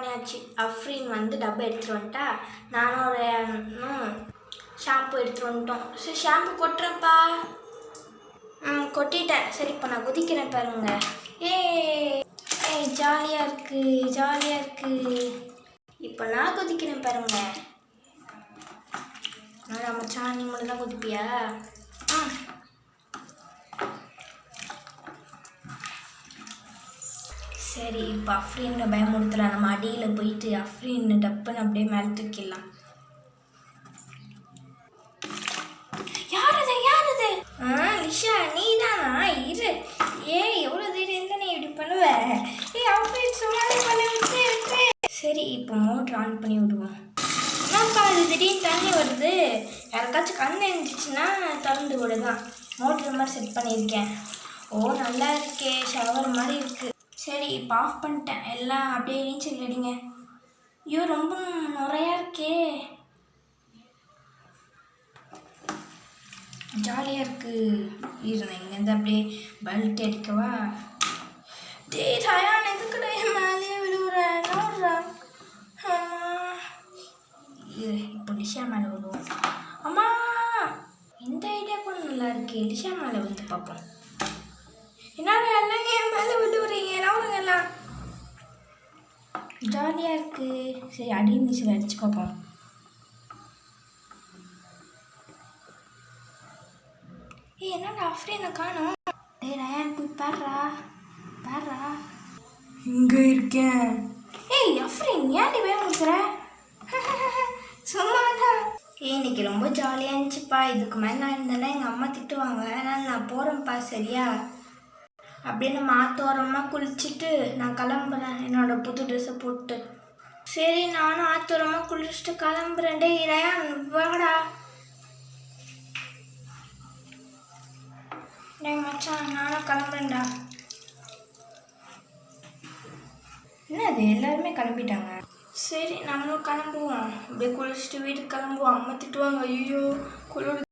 பண்ணியாச்சு. அஃப்ரீன் வந்து டப்பை எடுத்துகிட்டு வந்துட்டா, நானும் ஒரு ஷாம்பு எடுத்துகிட்டு வந்துட்டோம். சரி ஷாம்பு கொட்டுறேன்ப்பா. கொட்டிட்டேன். சரி இப்போ நான் குதிக்கிறேன் பாருங்க. ஏய் ஜாலியாக இருக்குது. இப்போ நான் குதிக்கிறேன் பாருங்க. நான் மச்சான் நீ மட்டும் தான் குதிப்பியா? சரி இப்போ அஃப்ரீன்னு பயமுறுத்தலாம். நம்ம அடியில் போயிட்டு அஃப்ரீன்னு டப்புன்னு அப்படியே மேலே தூக்கிடலாம். யாரது? லிஷா நீ தானா? இரு. எவ்வளோ தைரியம் இருந்தா நீ இப்படி பண்ணுவ? அஃப்ரீன் சொல்லாதே பண்ணி விட்டு. சரி இப்போ மோட்ரு ஆன் பண்ணி விடுவோம். என்னப்பா அது திடீர்னு தண்ணி வருது? யாருக்காச்சும் கண் இருந்துச்சுன்னா திறந்து விட தான் மோட்ரு மாதிரி செட் பண்ணியிருக்கேன். நல்லா இருக்கே, ஷவர் மாதிரி இருக்குது. சரி இப்போ ஆஃப் பண்ணிட்டேன். எல்லாம் அப்படியே நீச்சல் அடிங்க. ஐயோ ரொம்ப நிறையா இருக்கே, ஜாலியாக இருக்குது. இருந்தேன் இங்கேருந்து அப்படியே பல்ட் அடிக்கவா? ரயான் எதுக்குடா என் மேலேயே விழுவுற? நோடுறா. இப்போ லிஷா மேலே விழுவோம். அம்மா இந்த ஐடியா கூட நல்லா இருக்கு. லிஷா மேலே வந்து பார்ப்போம். என்னால் எல்லாம் என் மேலே விழுவுறீங்க, நவருங்க எல்லாம். ஜாலியாக இருக்குது. சரி அடி நீச்சல் அடிச்சு பார்ப்போம். என்னடா அஃப்ரீனை காணோம்? ரயான் போய் பாடுறா. இங்கே இருக்கேன். அஃப்ரீன் ஏன்டி பயமுறுத்துற? சும்மாதான். இன்னைக்கு ரொம்ப ஜாலியாக இருந்துச்சுப்பா. இதுக்கு மேலே நான் இருந்தேன்னா எங்கள் அம்மா திட்டுவாங்க. அதனால் நான் போகிறேன்ப்பா. சரியா? அப்படியே நம்ம ஆத்தோரமாக குளிச்சுட்டு நான் கிளம்புறேன் என்னோட புது ட்ரெஸ்ஸை போட்டு. சரி நானும் ஆத்தோரமாக குளிச்சுட்டு கிளம்புறேன். ரயான் வாடா. மச்சான் நானும் கிளம்புறேன்டா. என்னது எல்லாருமே கிளம்பிட்டாங்க? சரி நம்மளும் கிளம்புவோம். அப்படியே குளிச்சுட்டு வீட்டுக்கு கிளம்புவோம். அம்மா திட்டுவாங்க. ஐயோ குளிர்